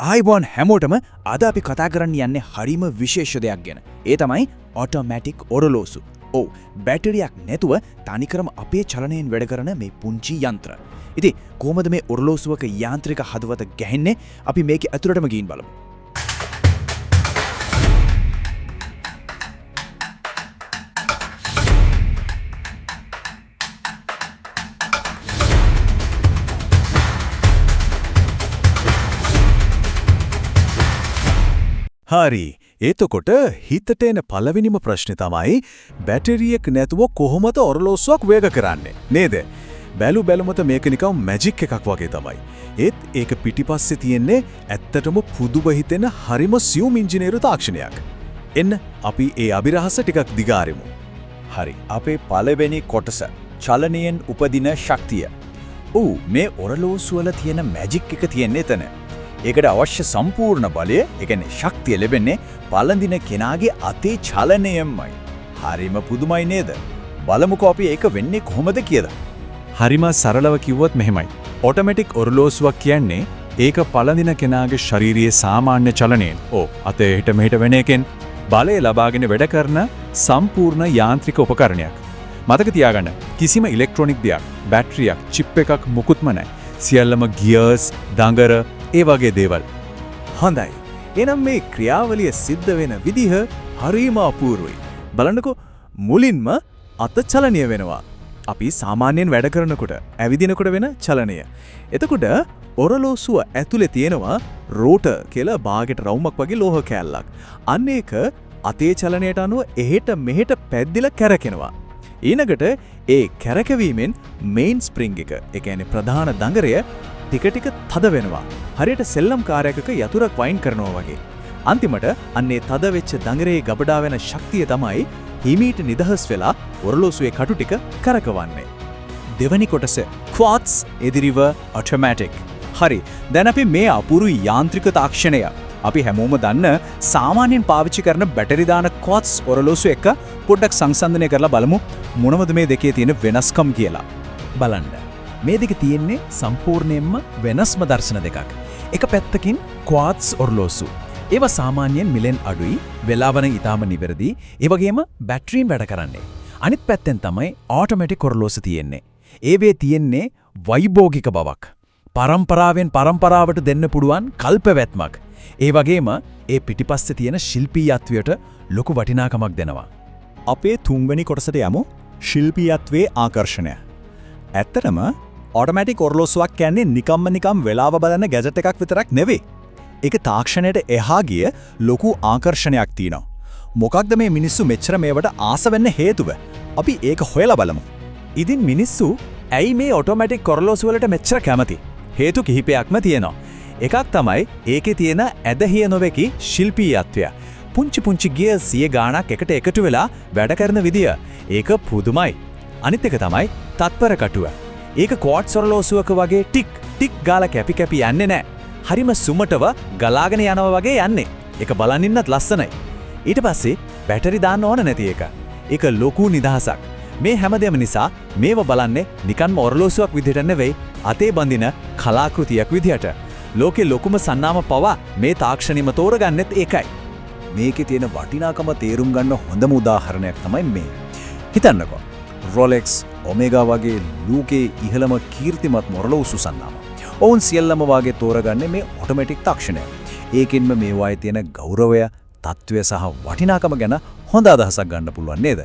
ආයිබෝන් හැමෝටම අද අපි කතා කරන්න යන්නේ හරිම විශේෂ දෙයක් ගැන. ඒ තමයි ඔටෝමැටික් ඔරලෝසු. ඔව්, බැටරියක් නැතුව තනිකරම අපේ චලනයෙන් වැඩ කරන මේ පුංචි යන්ත්‍ර. ඉතින් කොහොමද මේ ඔරලෝසුවක යාන්ත්‍රික හදවත ගැහෙන්නේ? අපි මේකේ ඇතුළටම ගිහින් බලමු. හරි. එතකොට හිතට එන පළවෙනිම ප්‍රශ්නේ තමයි බැටරියක් නැතුව කොහොමද ඔරලෝසුවක් වේග කරන්නේ නේද? බැලුමත මේක නිකන් මැජික් එකක් වගේ තමයි. ඒත් ඒක පිටිපස්සේ තියෙන්නේ ඇත්තටම පුදුම හිතෙන හරිම සියුම් ඉංජිනේරු තාක්ෂණයක්. එන්න අපි ඒ අභිරහස ටිකක් දිගාරෙමු. හරි. අපේ පළවෙනි කොටස චලනයෙන් උපදින ශක්තිය. ඔව්, මේ ඔරලෝසුවල තියෙන මැජික් එක තියෙන්නේ එතන. ඒකට අවශ්‍ය සම්පූර්ණ බලය, ඒ කියන්නේ ශක්තිය ලැබෙන්නේ පළඳින කෙනාගේ අතේ චලනයෙන්මයි. හරිම පුදුමයි නේද? බලමුකෝ අපි ඒක වෙන්නේ කොහොමද කියලා. හරිම සරලව කිව්වොත් මෙහෙමයි. ඔටෝමැටික් ඔරලෝසුවක් කියන්නේ ඒක පළඳින කෙනාගේ ශාරීරියේ සාමාන්‍ය චලනයෙන්, අතේ හිට මෙහෙට වෙන එකෙන් බලය ලබාගෙන වැඩ කරන සම්පූර්ණ යාන්ත්‍රික උපකරණයක්. මතක තියාගන්න, කිසිම ඉලෙක්ට්‍රොනික දෙයක්, බැටරියක්, චිප් එකක් මුකුත්ම නැහැ. සියල්ලම ගියර්ස්, දඟර, ඒ වගේ දේවල්. හොඳයි. එහෙනම් මේ ක්‍රියාවලිය සිද්ධ වෙන විදිහ හරිම අපූර්වයි. බලන්නකෝ, මුලින්ම අත චලනීය වෙනවා. අපි සාමාන්‍යයෙන් වැඩ කරනකොට, ඇවිදිනකොට වෙන චලනය. එතකොට ඔරලෝසුව ඇතුලේ තියෙනවා රෝටර් කියලා බාගෙට රවුමක් වගේ ලෝහ කෑල්ලක්. අන්න ඒක අතේ චලනයට අනුව එහෙට මෙහෙට පැද්දිලා කැරකෙනවා. ඊළඟට ඒ කැරකවීමෙන් මේන් ස්ප්‍රින්ග් එක, ඒ කියන්නේ ප්‍රධාන දඟරය ටික ටික තද වෙනවා. හරියට සෙල්ලම් කාර්යයක යතුරක් වයින් කරනවා වගේ. අන්තිමට අන්නේ තද වෙච්ච දඟරේ ගබඩා වෙන ශක්තිය තමයි හිමීට නිදහස් වෙලා ඔරලෝසුවේ කටු ටික කරකවන්නේ. දෙවැනි කොටස ක්වාට්ස් එදිරිව ඔටෝමැටික්. හරි. දැන් අපි මේ අපූර්ව යාන්ත්‍රික තාක්ෂණය අපි හැමෝම දන්න සාමාන්‍යයෙන් පාවිච්චි කරන බැටරි දාන ක්වාට්ස් ඔරලෝසුව එක පොඩ්ඩක් සංසන්දනය කරලා බලමු මොනවද මේ දෙකේ තියෙන වෙනස්කම් කියලා. බලන්න. මේ දෙක තියෙන්නේ සම්පූර්ණයෙන්ම වෙනස්ම දර්ශන දෙකක්. එක පැත්තකින් ක්වාට්ස් ඔරලෝසු. ඒවා සාමාන්‍යයෙන් මිලෙන් අඩුයි, වෙලාවන ඊටාම නිවැරදි, ඒ වගේම බැටරියෙන් වැඩ කරන්නේ. අනිත් පැත්තෙන් තමයි ඔටෝමැටික් ඔරලෝසු තියෙන්නේ. ඒවේ තියෙන්නේ වෛභෝගික බවක්. පරම්පරාවෙන් පරම්පරාවට දෙන්න පුළුවන් කල්පවැත්මක්. ඒ වගේම ඒ පිටිපස්සේ තියෙන ශිල්පීයත්වයට ලොකු වටිනාකමක් දෙනවා. අපේ තුන්වෙනි කොටසට යමු. ශිල්පීයත්වයේ ආකර්ෂණය. ඇත්තටම ඔටෝමැටික් ඔරලෝසුවක් කියන්නේ නිකම් වෙලාව බලන ගැජට් එකක් විතරක් නෙවෙයි. ඒක තාක්ෂණයට එහා ගිය ලොකු ආකර්ෂණයක් තියෙනවා. මොකක්ද මේ මිනිස්සු මෙච්චර මේවට ආස වෙන්න හේතුව? අපි ඒක හොයලා බලමු. ඉතින් මිනිස්සු ඇයි මේ ඔටෝමැටික් ඔරලෝසු වලට මෙච්චර කැමති? හේතු කිහිපයක්ම තියෙනවා. එකක් තමයි ඒකේ තියෙන ඇදහිය නොවේකි ශිල්පීයත්වය. පුංචි ගියර් 100 ගාණක් එකට එකතු වෙලා වැඩ කරන විදිය. ඒක පුදුමයි. අනිත් එක තමයි තත්පර කටුව. ඒක ක්වාට්ස් ඔරලෝසුවක වගේ ටික් ගාලා කැපි යන්නේ නැහැ. හරිම සුමටව ගලාගෙන යනවා වගේ යන්නේ. ඒක බලන් ඉන්නත් ලස්සනයි. ඊට පස්සේ බැටරි දාන්න ඕන නැති එක. ඒක ලොකු නිදහසක්. මේ හැමදේම නිසා මේව බලන්නේ නිකන්ම ඔරලෝසුවක් විදිහට නෙවෙයි, අතේ බඳින කලාකෘතියක් විදිහට. ලෝකේ ලොකුම සන්නාම පවා මේ තාක්ෂණියම තෝරගන්නෙත් ඒකයි. මේකේ තියෙන වටිනාකම තේරුම් ගන්න හොඳම උදාහරණයක් තමයි මේ. හිතන්නකෝ. රොලෙක්ස්, ඔමේගා වගේ ලෝකේ ඉහළම කීර්තිමත් ඔරලෝසු සන්නාම. ඔවුන් සියල්ලම වාගේ තෝරගන්නේ මේ ඔටෝමැටික් තාක්ෂණය. ඒකින්ම මේ වායේ තියෙන ගෞරවය, තත්ත්වය සහ වටිනාකම ගැන හොඳ අදහසක් ගන්න පුළුවන් නේද?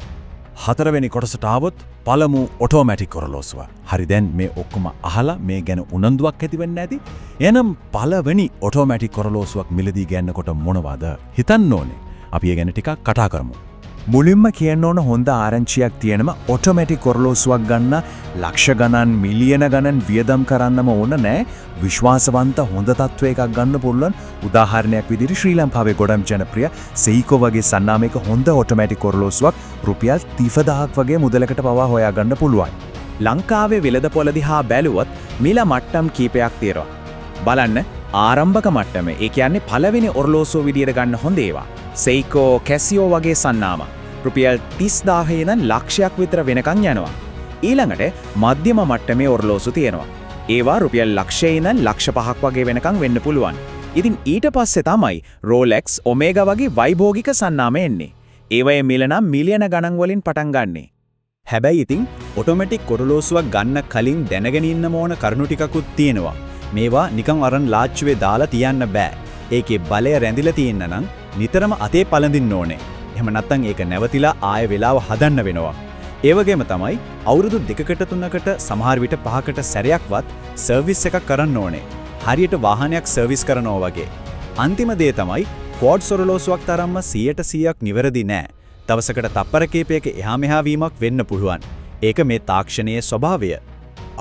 හතරවෙනි කොටසට ආවොත් පළමු ඔටෝමැටික් ඔරලෝසුව. හරි, දැන් මේ ඔක්කොම අහලා මේ ගැන උනන්දුවක් ඇති වෙන්න ඇති. එහෙනම් පළවෙනි ඔටෝමැටික් ඔරලෝසුවක් මිලදී ගන්නකොට මොනවද හිතන්න ඕනේ? අපි ඒ ගැන ටිකක් කතා කරමු. මුලින්ම කියන්න ඕන හොඳ ආරංචියක් තියෙනම ඔටෝමැටික් ඔරලෝසුවක් ගන්න ලක්ෂ ගණන්, මිලියන ගණන් වියදම් කරන්නම ඕන නෑ. විශ්වාසවන්ත හොඳ තත්ත්වයක ගන්න පුළුවන්. උදාහරණයක් විදිහට ශ්‍රී ලංකාවේ ගොඩක් ජනප්‍රිය සෙයිකෝ වගේ සන්නාමයක හොඳ ඔටෝමැටික් ඔරලෝසුවක් රුපියල් 30000ක් වගේ මුදලකට පවා හොයාගන්න පුළුවන්. ලංකාවේ වෙළඳපොළ දිහා බැලුවොත් මිල මට්ටම් කීපයක් තියෙනවා. බලන්න, ආරම්භක මට්ටම, ඒ කියන්නේ පළවෙනි ඔරලෝසුව විදියට ගන්න හොඳ ඒවා. සෙයිකෝ, කැසියෝ වගේ සන්නාම රුපියල් 30000 ඉඳන් ලක්ෂයක් විතර වෙනකන් යනවා. ඊළඟට මධ්‍යම මට්ටමේ ඔරලෝසු තියෙනවා. ඒවා රුපියල් ලක්ෂය ඉඳන් ලක්ෂ 5ක් වගේ වෙනකන් වෙන්න පුළුවන්. ඉතින් ඊට පස්සේ තමයි Rolex, Omega වගේ වෛභෝගික සන්නාම එන්නේ. ඒවයේ මිල නම් මිලියන ගණන් වලින් පටන් ගන්නෙ. හැබැයි ඉතින් ඔටෝමැටික් ඔරලෝසුවක් ගන්න කලින් දැනගෙන ඉන්න ඕන කරුණු ටිකකුත් තියෙනවා. මේවා නිකන් අරන් ලාච්චුවේ දාලා තියන්න බෑ. ඒකේ බලය රැඳිලා තියෙන්න නම් නිතරම අතේ පළඳින්න ඕනේ. එහෙම නැත්නම් ඒක නැවතිලා ආය වෙලාව හදන්න වෙනවා. ඒ වගේම තමයි අවුරුදු 2කට 3කට සමහර විට 5කට සැරයක්වත් සර්විස් එකක් කරන්න ඕනේ. හරියට වාහනයක් සර්විස් කරනවා වගේ. අන්තිම දේ තමයි ක්වාඩ්ස් ඔරලෝසුවක් තරම්ම 100%ක් නිවැරදි නෑ. දවසකට තප්පර කීපයක එහා මෙහා වීමක් වෙන්න පුළුවන්. ඒක මේ තාක්ෂණයේ ස්වභාවය.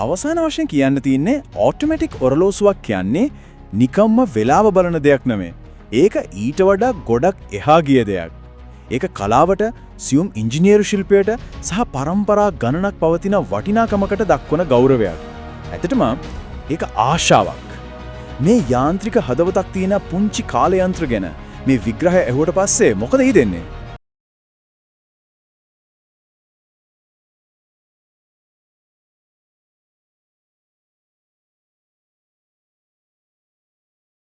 අවසාන වශයෙන් කියන්න තියෙන්නේ ඔටෝමැටික් ඔරලෝසුවක් කියන්නේ නිකම්ම වෙලාව බලන දෙයක් නෙමෙයි. ඒක ඊට වඩා ගොඩක් එහා ගිය දෙයක්. ඒක කලාවට, සියුම් ඉංජිනේරු ශිල්පයට සහ පරම්පරා ගණනක් පවතින වටිනාකමකට දක්වන ගෞරවයක්. ඇත්තටම ඒක ආශාවක්. මේ යාන්ත්‍රික හදවතක් තියෙන පුංචි කාලයන්ත්‍ර ගැන මේ විග්‍රහය ඇහුවට පස්සේ මොකද හිතෙන්නේ?